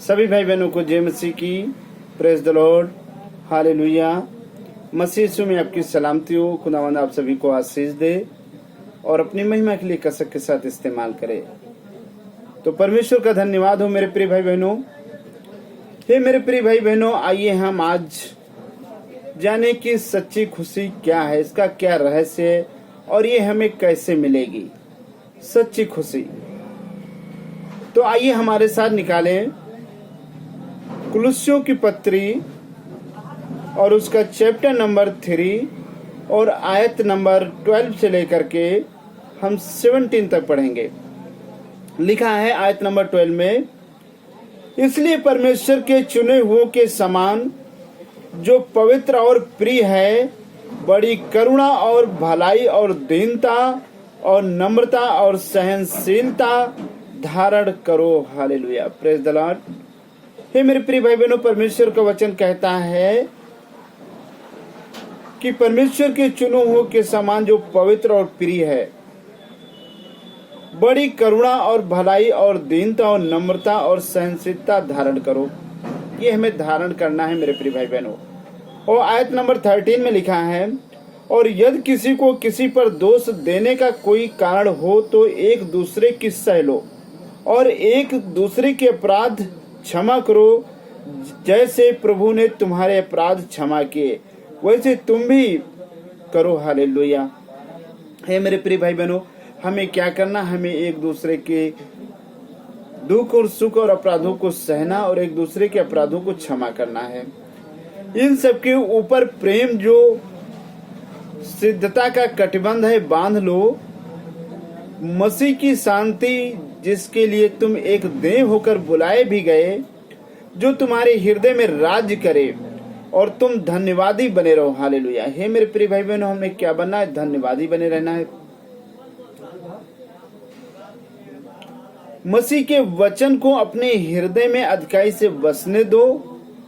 सभी भाई बहनों को जय मसीह की। प्रेज द लॉर्ड, हालेलुया। मसीह यीशु में आपकी सलामती हो। खुदावंद आप सभी को आशीष दे और अपनी महिमा के लिए कसक के साथ इस्तेमाल करे। तो परमेश्वर का धन्यवाद हो मेरे प्रिय भाई बहनों। हे मेरे प्रिय भाई बहनों, आइए हम आज जाने की सच्ची खुशी क्या है, इसका क्या रहस्य है और ये हमें कैसे मिलेगी सच्ची खुशी। तो आइए हमारे साथ निकालें कुलुस्सियों की पत्री और उसका चैप्टर नंबर 3 और आयत नंबर 12 से लेकर के हम 17 तक पढ़ेंगे। लिखा है आयत नंबर 12 में, इसलिए परमेश्वर के चुने हुओं के समान जो पवित्र और प्रिय है, बड़ी करुणा और भलाई और दीनता और नम्रता और सहनशीलता धारण करो। हालेलुया, प्रेज द लॉर्ड। हे मेरे प्रिय भाई बहनों, परमेश्वर का वचन कहता है कि परमेश्वर के चुने हुओं के समान जो पवित्र और प्रिय है, बड़ी करुणा और भलाई और दीनता और नम्रता और सहनशीलता धारण करो। ये हमें धारण करना है मेरे प्रिय भाई बहनों। और आयत नंबर 13 में लिखा है, और यदि किसी को किसी पर दोष देने का कोई कारण हो तो एक दूसरे की सह लो और एक दूसरे के अपराध क्षमा करो, जैसे प्रभु ने तुम्हारे अपराध क्षमा किए वैसे तुम भी करो। हालेलुया। हे मेरे प्रिय भाई बहनों, हमें क्या करना? हमें एक दूसरे के दुख और सुख और अपराधों को सहना और एक दूसरे के अपराधों को क्षमा करना है। इन सब के ऊपर प्रेम जो सिद्धता का कटिबंध है बांध लो। मसीह की शांति जिसके लिए तुम एक देह होकर बुलाए भी गए, जो तुम्हारे हृदय में राज्य करे और तुम धन्यवादी बने रहो। हालेलुया। हे मेरे प्रिय भाई बहनों, हमें क्या बनना है? धन्यवादी बने रहना है। मसीह के वचन को अपने हृदय में अधिकाई से बसने दो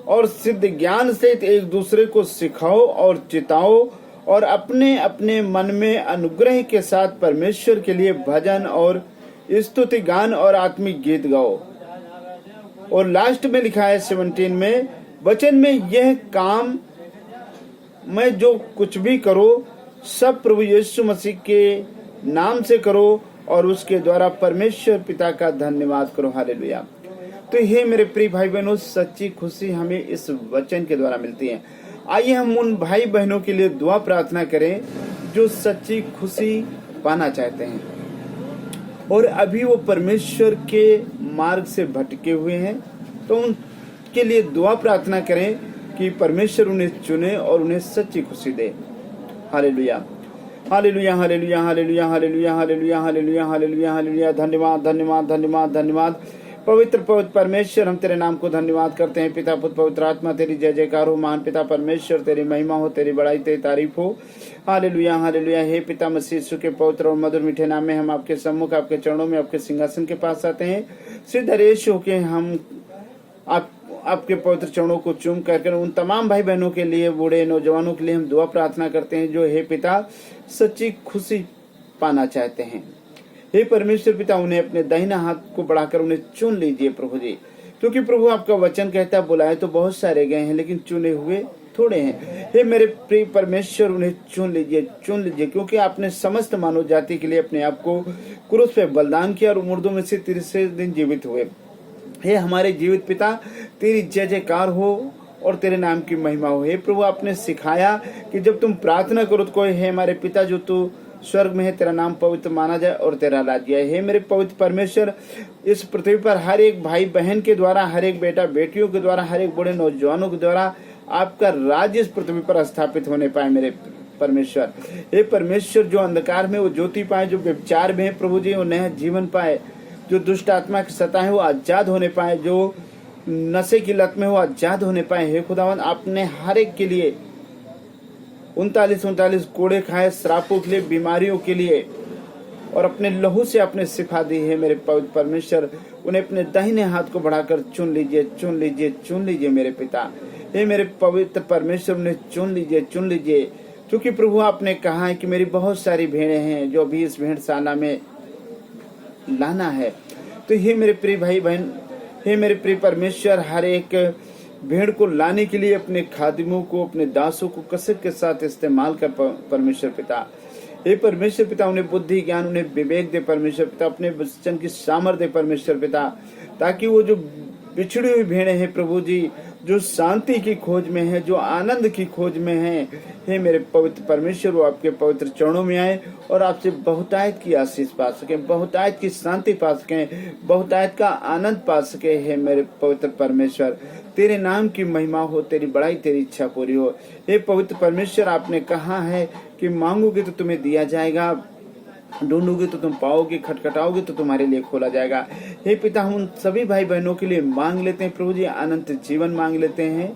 और सिद्ध ज्ञान से एक दूसरे को सिखाओ और चिताओ और अपने अपने मन में अनुग्रह के साथ परमेश्वर के लिए भजन और स्तुति गान और आत्मिक गीत गाओ। और लास्ट में लिखा है 17 में, वचन में यह काम मैं जो कुछ भी करो सब प्रभु यीशु मसीह के नाम से करो और उसके द्वारा परमेश्वर पिता का धन्यवाद करो। हालेलुया। तो हे मेरे प्रिय भाई बहनों, सच्ची खुशी हमें इस वचन के द्वारा मिलती है। आइए हम उन भाई बहनों के लिए दुआ प्रार्थना करें जो सच्ची खुशी पाना चाहते हैं और अभी वो परमेश्वर के मार्ग से भटके हुए हैं। तो उनके लिए दुआ प्रार्थना करें कि परमेश्वर उन्हें चुने और उन्हें सच्ची खुशी दे। हालेलुया, हालेलुया, हालेलुया, हालेलुया, हालेलुया, हालेलुया, हालेलुया, हालेलुया, हालेलुया। धन्यवाद, धन्यवाद, धन्यवाद, धन्यवाद। पवित्र पवित्र परमेश्वर, हम तेरे नाम को धन्यवाद करते हैं। पिता पुत्र पवित्र आत्मा, तेरी जय जयकार हो। महान पिता परमेश्वर, तेरी महिमा हो, तेरी बड़ाई, तेरी तारीफ हो। Hallelujah, hallelujah. हे पिता मसीह यीशु के पवित्र और मधुर मीठे नाम में हम आपके सम्मुख, आपके चरणों में, आपके सिंहासन के पास आते हैं। सिद्ध रेश होके हम आपके पवित्र चरणों को चूम कर उन तमाम भाई बहनों के लिए, बूढ़े नौजवानों के लिए हम दुआ प्रार्थना करते हैं जो हे पिता सच्ची खुशी पाना चाहते हैं। हे परमेश्वर पिता, उन्हें अपने दाहिना हाथ को बढ़ाकर उन्हें चुन लीजिए प्रभु जी, क्योंकि प्रभु आपका वचन कहता है बुलाए तो बहुत सारे गए हैं लेकिन चुने हुए थोड़े हैं। हे मेरे प्रिय परमेश्वर, उन्हें चुन लीजिए, चुन लीजिए, क्योंकि आपने समस्त मानव जाति के लिए अपने आप को क्रूस पे बलिदान किया और मुर्दों में से तीसरे दिन जीवित हुए। हे हमारे जीवित पिता, तेरी जय जयकार हो और तेरे नाम की महिमा हो। हे प्रभु, आपने सिखाया कि जब तुम प्रार्थना करो तो कोई, हे हमारे पिता जो तू स्वर्ग में है, तेरा नाम पवित्र माना जाए और तेरा राज्य है। हे मेरे पवित्र परमेश्वर, इस पृथ्वी पर हर एक भाई बहन के द्वारा, हर एक बेटा बेटियों के द्वारा, हर एक बूढ़े नौजवानों के द्वारा आपका राज्य इस पृथ्वी पर स्थापित होने पाए मेरे परमेश्वर। हे परमेश्वर, जो अंधकार में वो ज्योति पाए, जो व्यभिचार में है प्रभु जी वो नया जीवन पाए, जो दुष्ट आत्मा की सता है वो आजाद होने पाए, जो नशे की लत में वो आजाद होने पाए। हे खुदावन, आपने हर एक के लिए 39 कोड़े खाए, श्रापों के लिए, बीमारियों के लिए, और अपने लहू से आपने सिखा दी है मेरे पवित्र परमेश्वर। उन्हें अपने दाहिने हाथ को बढ़ाकर चुन लीजिए, चुन लीजिए, चुन लीजिए मेरे पिता। हे मेरे पवित्र परमेश्वर, उन्हें चुन लीजिए, चुन लीजिए, क्योंकि प्रभु आपने कहा है कि मेरी बहुत सारी भेड़ें हैं जो अभी इस भेड़शाला में लाना है। तो ये मेरे प्रिय भाई बहन, हे मेरे प्रिय परमेश्वर, हर एक भेड़ को लाने के लिए अपने खादिमों को, अपने दासों को कसरत के साथ इस्तेमाल कर परमेश्वर पिता। हे परमेश्वर पिता, उन्हें बुद्धि ज्ञान, उन्हें विवेक दे परमेश्वर पिता, अपने वचन की सामर्थ्य दे परमेश्वर पिता, ताकि वो जो बिछड़ी हुई भेड़ें हैं प्रभु जी, जो शांति की खोज में है, जो आनंद की खोज में है, हे मेरे पवित्र परमेश्वर, वो आपके पवित्र चरणों में आए और आपसे बहुतायत की आशीष पा सके, बहुतायत की शांति पा सके, बहुतायत का आनंद पा सके। हे मेरे पवित्र परमेश्वर, तेरे नाम की महिमा हो, तेरी बड़ाई, तेरी इच्छा पूरी हो। हे पवित्र परमेश्वर, आपने कहा है कि मांगोगे तो तुम्हें दिया जाएगा, ढूंढोगे तो तुम पाओगे, खटखटाओगे तो तुम्हारे लिए खोला जाएगा। हे पिता, हम उन सभी भाई बहनों के लिए मांग लेते हैं प्रभु जी, अनंत जीवन मांग लेते हैं,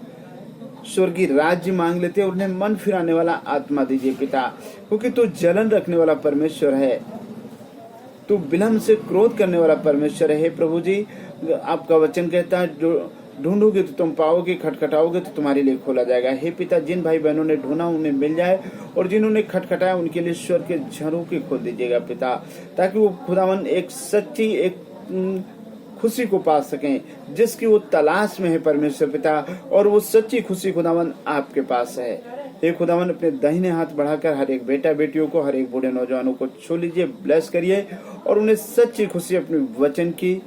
स्वर्गीय राज्य मांग लेते हैं, और उन्हें मन फिराने वाला आत्मा दीजिए पिता, क्योंकि तू जलन रखने वाला परमेश्वर है, तू विलम्ब से क्रोध करने वाला परमेश्वर है। हे प्रभु जी, आपका वचन कहता है, जो ढूंढोगे तो तुम पाओगे, खटखटाओगे तो तुम्हारे लिए खोला जाएगा। हे पिता, जिन भाई बहनों ने ढूंढा उन्हें मिल जाए, और जिन्होंने खटखटाया उनके लिए ईश्वर के झरोखे खोल दीजिएगा पिता, ताकि वो खुदावन एक सच्ची, एक खुशी को पा सकें जिसकी वो तलाश में है परमेश्वर पिता, और वो सच्ची खुशी खुदावन आपके पास है। हे खुदावन, अपने दाहिने हाथ बढ़ाकर हर एक बेटा बेटियों को, हर एक बूढ़े नौजवानों को छू लीजिए, ब्लेस करिए, और उन्हें सच्ची खुशी अपने वचन की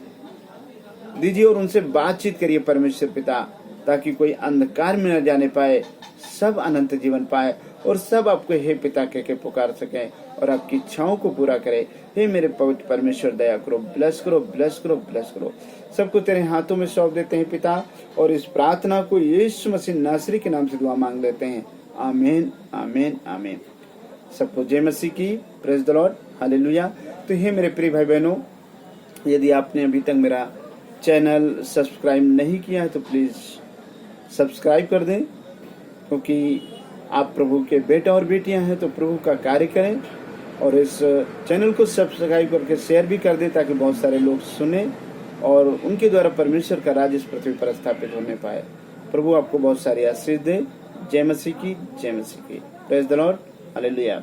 दीजिए, और उनसे बातचीत करिए परमेश्वर पिता, ताकि कोई अंधकार में न जाने पाए, सब अनंत जीवन पाए, और सब आपको हे पिता कह के पुकार सके, और आपकी इच्छाओं को पूरा करे। हे मेरे पवित्र परमेश्वर, दया करो, ब्लेस करो, ब्लेस करो, ब्लेस करो। सबको तेरे हाथों में सौंप देते हैं पिता, और इस प्रार्थना को यीशु मसीह नासरी के नाम से दुआ मांग लेते हैं। आमीन, आमीन, आमीन। सबको जय मसीह की, प्रेज द लॉर्ड, हालेलुया। तो हे मेरे प्रिय भाई बहनों, यदि आपने अभी तक मेरा चैनल सब्सक्राइब नहीं किया है तो प्लीज सब्सक्राइब कर दें, क्योंकि आप प्रभु के बेटे और बेटियां हैं, तो प्रभु का कार्य करें, और इस चैनल को सब्सक्राइब करके शेयर भी कर दें, ताकि बहुत सारे लोग सुने और उनके द्वारा परमेश्वर का राज इस पृथ्वी पर स्थापित होने पाए। प्रभु आपको बहुत सारी आशीष दे। जय मसीह की, जय मसीह की। Praise the lord, hallelujah.